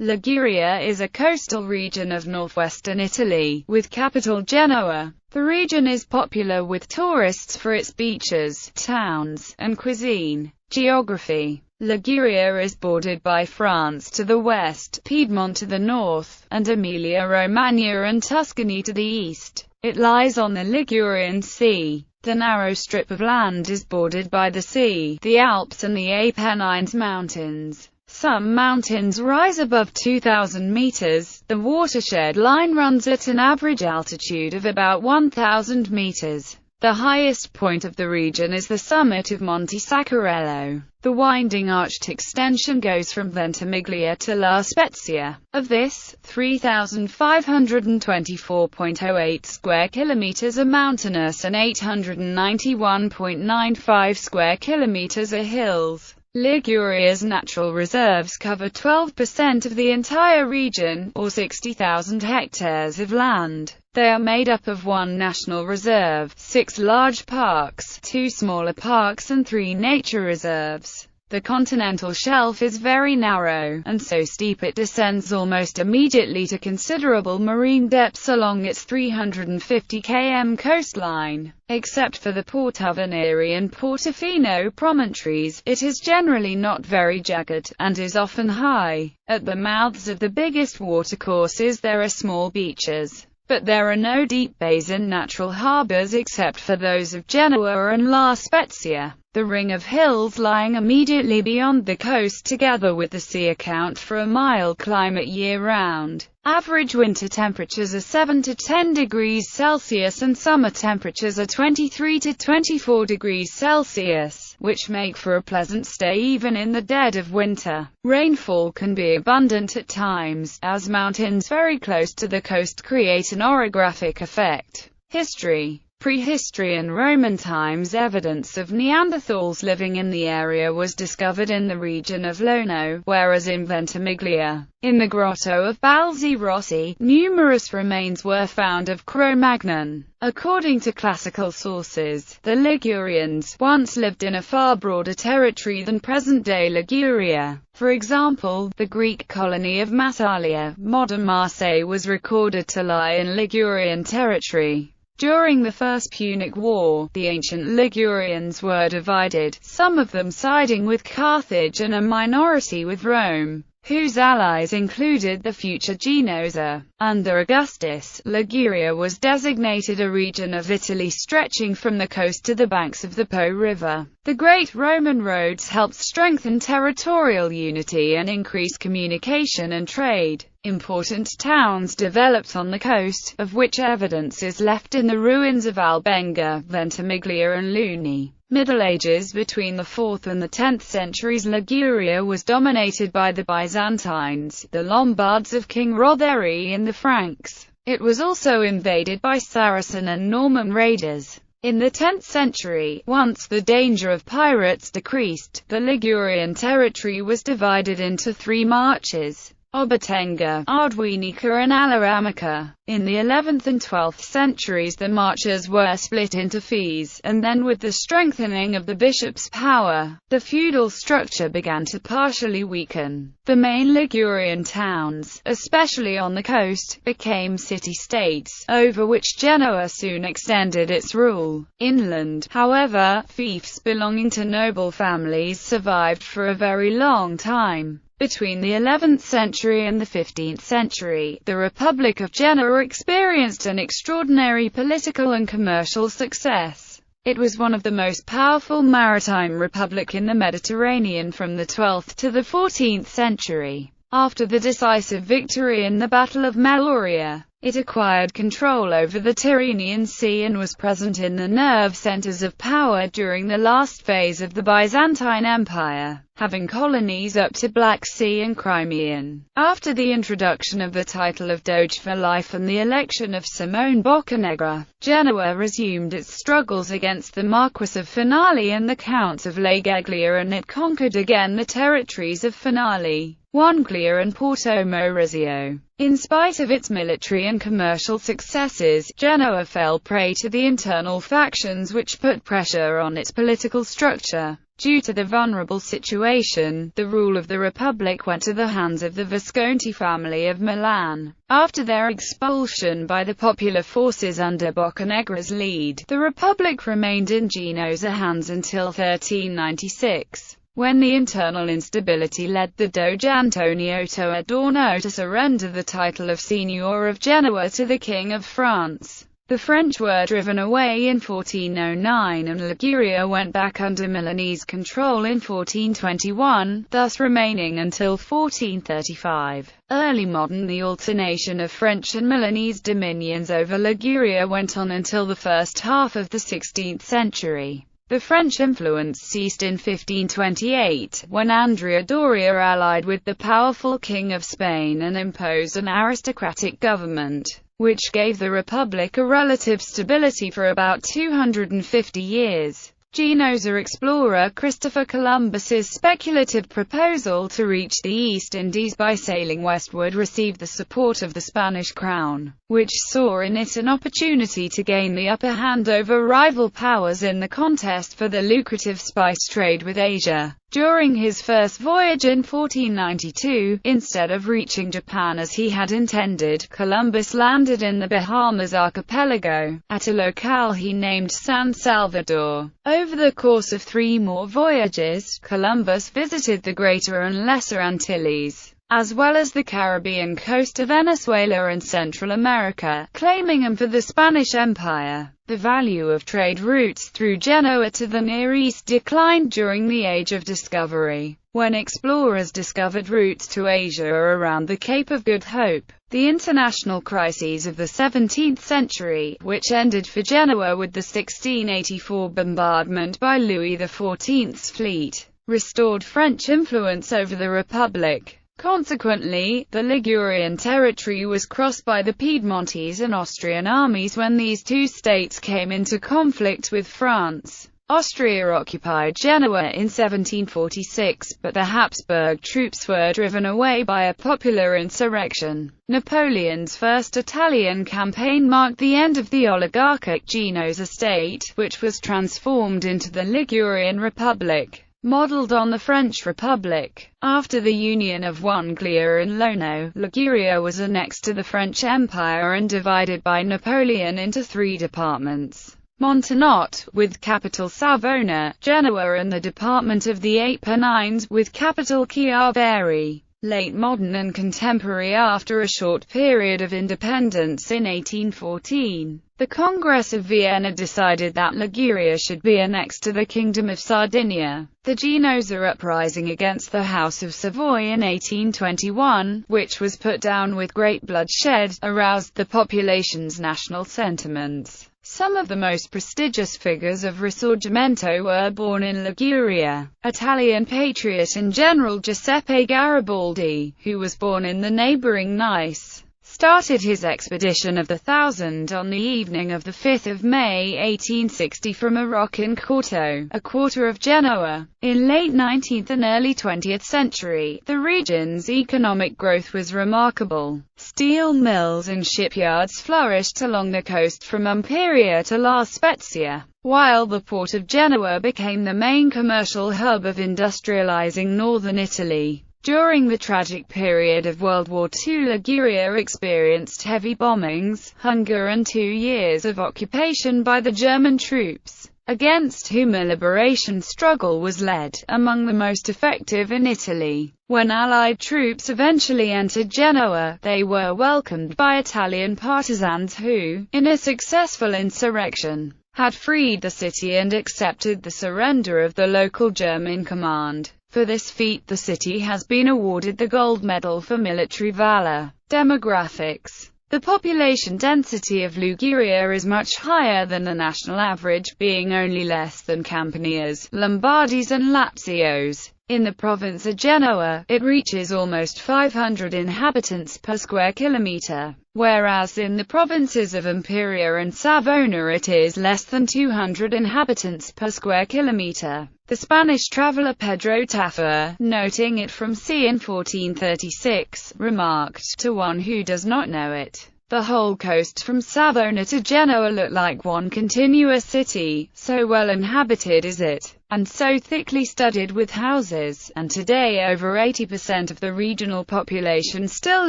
Liguria is a coastal region of northwestern Italy, with capital Genoa. The region is popular with tourists for its beaches, towns, and cuisine. Geography: Liguria is bordered by France to the west, Piedmont to the north, and Emilia-Romagna and Tuscany to the east. It lies on the Ligurian Sea. The narrow strip of land is bordered by the sea, the Alps and the Apennines Mountains. Some mountains rise above 2,000 meters. The watershed line runs at an average altitude of about 1,000 meters. The highest point of the region is the summit of Monte Saccarello. The winding arched extension goes from Ventimiglia to La Spezia. Of this, 3,524.08 square kilometers are mountainous and 891.95 square kilometers are hills. Liguria's natural reserves cover 12% of the entire region, or 60,000 hectares of land. They are made up of one national reserve, 6 large parks, 2 smaller parks and 3 nature reserves. The continental shelf is very narrow, and so steep it descends almost immediately to considerable marine depths along its 350 km coastline. Except for the Portovenere and Portofino promontories, it is generally not very jagged, and is often high. At the mouths of the biggest watercourses there are small beaches, but there are no deep bays and natural harbors except for those of Genoa and La Spezia. The ring of hills lying immediately beyond the coast together with the sea account for a mild climate year-round. Average winter temperatures are 7 to 10 degrees Celsius and summer temperatures are 23 to 24 degrees Celsius, which make for a pleasant stay even in the dead of winter. Rainfall can be abundant at times, as mountains very close to the coast create an orographic effect. History: Prehistory and Roman times. Evidence of Neanderthals living in the area was discovered in the region of Lono, whereas in Ventimiglia, in the grotto of Balzi Rossi, numerous remains were found of Cro-Magnon. According to classical sources, the Ligurians once lived in a far broader territory than present-day Liguria. For example, the Greek colony of Massalia, modern Marseille, was recorded to lie in Ligurian territory. During the First Punic War, the ancient Ligurians were divided, some of them siding with Carthage and a minority with Rome, whose allies included the future Genoese. Under Augustus, Liguria was designated a region of Italy stretching from the coast to the banks of the Po River. The great Roman roads helped strengthen territorial unity and increase communication and trade. Important towns developed on the coast, of which evidence is left in the ruins of Albenga, Ventimiglia and Luni. Middle Ages. Between the 4th and the 10th centuries, Liguria was dominated by the Byzantines, the Lombards of King Rothari and the Franks. It was also invaded by Saracen and Norman raiders. In the 10th century, once the danger of pirates decreased, the Ligurian territory was divided into 3 marches: Obertenga, Arduinica and Allaramica. In the 11th and 12th centuries the marches were split into fees, and then with the strengthening of the bishop's power, the feudal structure began to partially weaken. The main Ligurian towns, especially on the coast, became city-states, over which Genoa soon extended its rule. Inland, however, fiefs belonging to noble families survived for a very long time. Between the 11th century and the 15th century, the Republic of Genoa experienced an extraordinary political and commercial success. It was one of the most powerful maritime republics in the Mediterranean from the 12th to the 14th century. After the decisive victory in the Battle of Meloria, it acquired control over the Tyrrhenian Sea and was present in the nerve centers of power during the last phase of the Byzantine Empire, having colonies up to Black Sea and Crimean. After the introduction of the title of Doge for life and the election of Simone Boccanegra, Genoa resumed its struggles against the Marquess of Finale and the Counts of Laigaglia, and it conquered again the territories of Finale, Wanglia and Porto Maurizio. In spite of its military and commercial successes, Genoa fell prey to the internal factions which put pressure on its political structure. Due to the vulnerable situation, the rule of the Republic went to the hands of the Visconti family of Milan. After their expulsion by the popular forces under Boccanegra's lead, the Republic remained in Genoa's hands until 1396, when the internal instability led the Doge Antonio Adorno to surrender the title of Signor of Genoa to the King of France. The French were driven away in 1409 and Liguria went back under Milanese control in 1421, thus remaining until 1435. Early modern The alternation of French and Milanese dominions over Liguria went on until the first half of the 16th century. The French influence ceased in 1528, when Andrea Doria allied with the powerful King of Spain and imposed an aristocratic government, which gave the Republic a relative stability for about 250 years. Genoa's explorer Christopher Columbus's speculative proposal to reach the East Indies by sailing westward received the support of the Spanish crown, which saw in it an opportunity to gain the upper hand over rival powers in the contest for the lucrative spice trade with Asia. During his first voyage in 1492, instead of reaching Japan as he had intended, Columbus landed in the Bahamas archipelago, at a locale he named San Salvador. Over the course of 3 more voyages, Columbus visited the Greater and Lesser Antilles, as well as the Caribbean coast of Venezuela and Central America, claiming them for the Spanish Empire. The value of trade routes through Genoa to the Near East declined during the Age of Discovery, when explorers discovered routes to Asia around the Cape of Good Hope. The international crises of the 17th century, which ended for Genoa with the 1684 bombardment by Louis XIV's fleet, restored French influence over the Republic. Consequently, the Ligurian territory was crossed by the Piedmontese and Austrian armies when these two states came into conflict with France. Austria occupied Genoa in 1746, but the Habsburg troops were driven away by a popular insurrection. Napoleon's first Italian campaign marked the end of the oligarchic Genoese state, which was transformed into the Ligurian Republic, modeled on the French Republic. After the union of Unglia and Lono, Liguria was annexed to the French Empire and divided by Napoleon into 3 departments: Montenotte, with capital Savona; Genoa, and the Department of the Apennines, with capital Chiavari. Late modern and contemporary. After a short period of independence in 1814, the Congress of Vienna decided that Liguria should be annexed to the Kingdom of Sardinia. The Genoese uprising against the House of Savoy in 1821, which was put down with great bloodshed, aroused the population's national sentiments. Some of the most prestigious figures of Risorgimento were born in Liguria. Italian patriot and General Giuseppe Garibaldi, who was born in the neighboring Nice, started his expedition of the Thousand on the evening of the 5th of May 1860 from a rock in Corto, a quarter of Genoa. In late 19th and early 20th century, the region's economic growth was remarkable. Steel mills and shipyards flourished along the coast from Imperia to La Spezia, while the port of Genoa became the main commercial hub of industrializing northern Italy. During the tragic period of World War II, Liguria experienced heavy bombings, hunger and 2 years of occupation by the German troops, against whom a liberation struggle was led, among the most effective in Italy. When Allied troops eventually entered Genoa, they were welcomed by Italian partisans who, in a successful insurrection, had freed the city and accepted the surrender of the local German command. For this feat the city has been awarded the Gold Medal for military valor. Demographics. The population density of Liguria is much higher than the national average, being only less than Campania's, Lombardy's and Lazio's. In the province of Genoa, it reaches almost 500 inhabitants per square kilometre, whereas in the provinces of Imperia and Savona it is less than 200 inhabitants per square kilometre. The Spanish traveller Pedro Tafur, noting it from sea in 1436, remarked, "To one who does not know it, The whole coast from Savona to Genoa looked like one continuous city, so well inhabited is it, and so thickly studded with houses, and today over 80% of the regional population still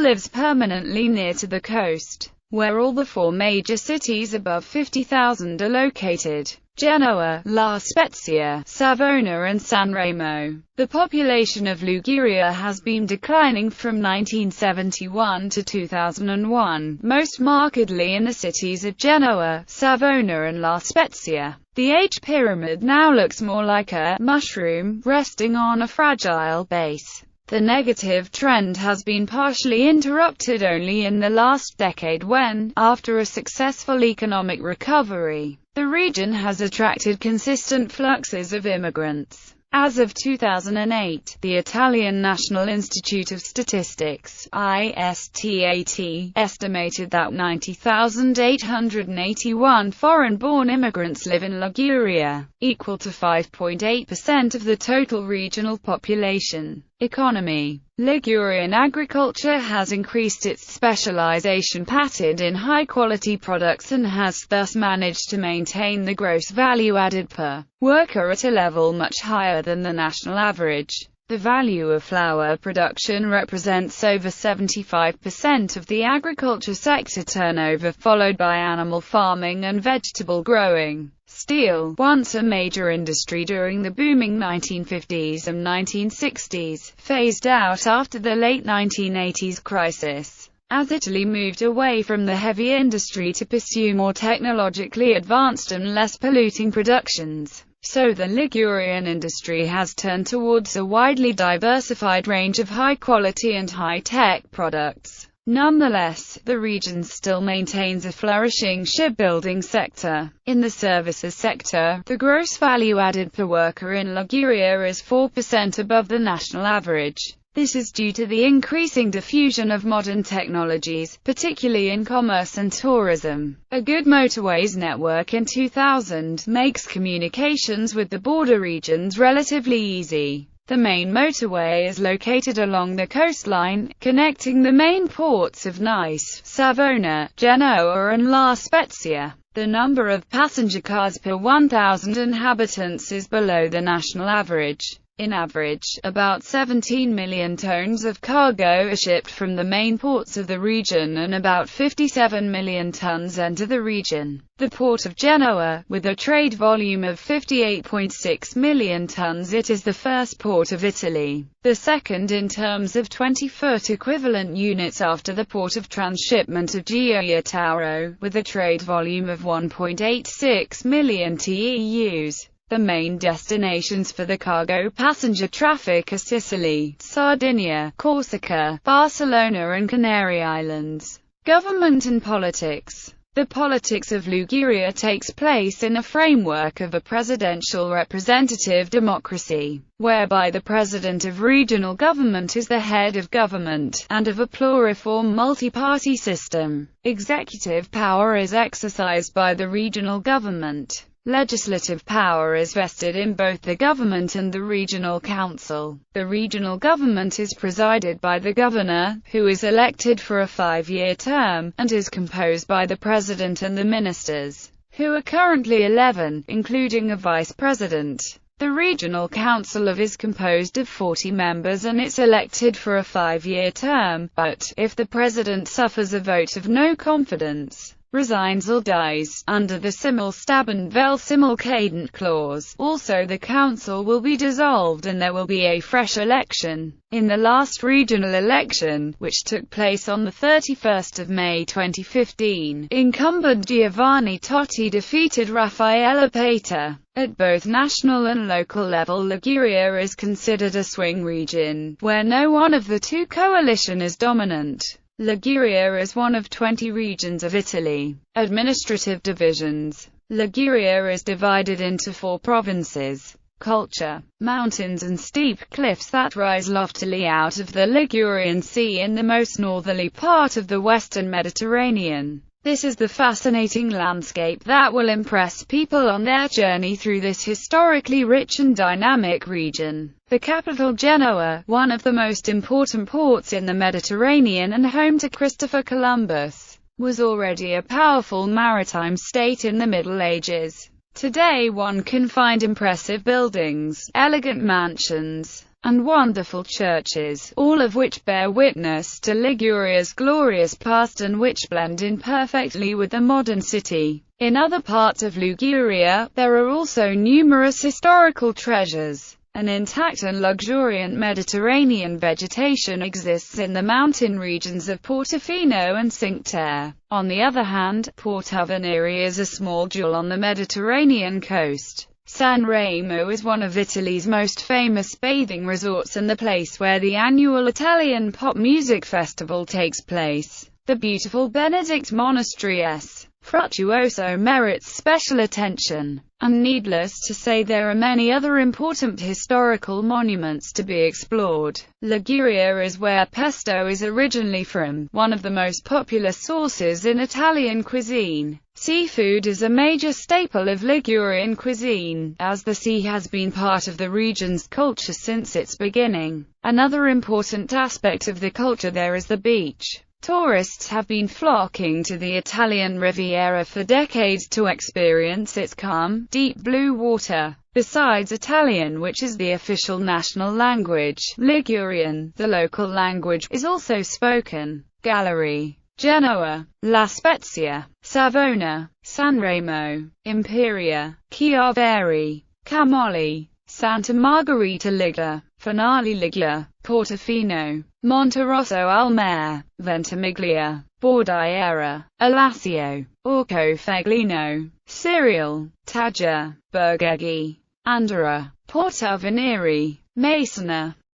lives permanently near to the coast, where all the four major cities above 50,000 are located: Genoa, La Spezia, Savona and San Remo. The population of Liguria has been declining from 1971 to 2001, most markedly in the cities of Genoa, Savona and La Spezia. The age pyramid now looks more like a mushroom, resting on a fragile base. The negative trend has been partially interrupted only in the last decade when, after a successful economic recovery, the region has attracted consistent fluxes of immigrants. As of 2008, the Italian National Institute of Statistics (ISTAT) estimated that 90,881 foreign-born immigrants live in Liguria, equal to 5.8% of the total regional population. Economy. Ligurian agriculture has increased its specialization patterned in high-quality products and has thus managed to maintain the gross value added per worker at a level much higher than the national average. The value of flour production represents over 75% of the agriculture sector turnover, followed by animal farming and vegetable growing. Steel, once a major industry during the booming 1950s and 1960s, phased out after the late 1980s crisis. As Italy moved away from the heavy industry to pursue more technologically advanced and less polluting productions, so the Ligurian industry has turned towards a widely diversified range of high-quality and high-tech products. Nonetheless, the region still maintains a flourishing shipbuilding sector. In the services sector, the gross value added per worker in Liguria is 4% above the national average. This is due to the increasing diffusion of modern technologies, particularly in commerce and tourism. A good motorways network in 2000 makes communications with the border regions relatively easy. The main motorway is located along the coastline, connecting the main ports of Nice, Savona, Genoa and La Spezia. The number of passenger cars per 1,000 inhabitants is below the national average. In average, about 17 million tons of cargo are shipped from the main ports of the region and about 57 million tons enter the region. The port of Genoa, with a trade volume of 58.6 million tons, it is the first port of Italy, the second in terms of 20-foot equivalent units after the port of transshipment of Gioia Tauro, with a trade volume of 1.86 million TEUs. The main destinations for the cargo passenger traffic are Sicily, Sardinia, Corsica, Barcelona and Canary Islands. Government and politics. The politics of Liguria takes place in a framework of a presidential representative democracy, whereby the president of regional government is the head of government, and of a pluriform multi-party system. Executive power is exercised by the regional government. Legislative power is vested in both the government and the regional council. The regional government is presided by the governor, who is elected for a 5-year term, and is composed by the president and the ministers, who are currently 11, including a vice president. The regional council is composed of 40 members and it's elected for a 5-year term, but, if the president suffers a vote of no confidence, resigns or dies, under the simul-stabile vel simul-cadent clause, also the council will be dissolved and there will be a fresh election. In the last regional election, which took place on 31 May 2015, incumbent Giovanni Totti defeated Raffaele Paita. At both national and local level, Liguria is considered a swing region, where no one of the two coalition is dominant. Liguria is one of 20 regions of Italy. Administrative divisions. Liguria is divided into 4 provinces. Culture. Mountains and steep cliffs that rise loftily out of the Ligurian Sea in the most northerly part of the western Mediterranean. This is the fascinating landscape that will impress people on their journey through this historically rich and dynamic region. The capital, Genoa, one of the most important ports in the Mediterranean and home to Christopher Columbus, was already a powerful maritime state in the Middle Ages. Today one can find impressive buildings, elegant mansions, and wonderful churches, all of which bear witness to Liguria's glorious past and which blend in perfectly with the modern city. In other parts of Liguria, there are also numerous historical treasures. An intact and luxuriant Mediterranean vegetation exists in the mountain regions of Portofino and Cinque Terre. On the other hand, Portovenere is a small jewel on the Mediterranean coast. San Remo is one of Italy's most famous bathing resorts and the place where the annual Italian pop music festival takes place. The beautiful Benedict Monastery S. Fructuoso merits special attention, and needless to say there are many other important historical monuments to be explored. Liguria is where pesto is originally from, one of the most popular sauces in Italian cuisine. Seafood is a major staple of Ligurian cuisine, as the sea has been part of the region's culture since its beginning. Another important aspect of the culture there is the beach. Tourists have been flocking to the Italian Riviera for decades to experience its calm, deep blue water. Besides Italian, which is the official national language, Ligurian, the local language, is also spoken. Gallery, Genoa, La Spezia, Savona, Sanremo, Imperia, Chiavari, Camoli, Santa Margherita Ligure, Finale Ligure, Portofino, Monterosso al Mare, Ventimiglia, Bordiera, Alassio, Orco Feglino, Cirial, Taggia, Bergeggi, Andorra, Portovenere, Masona,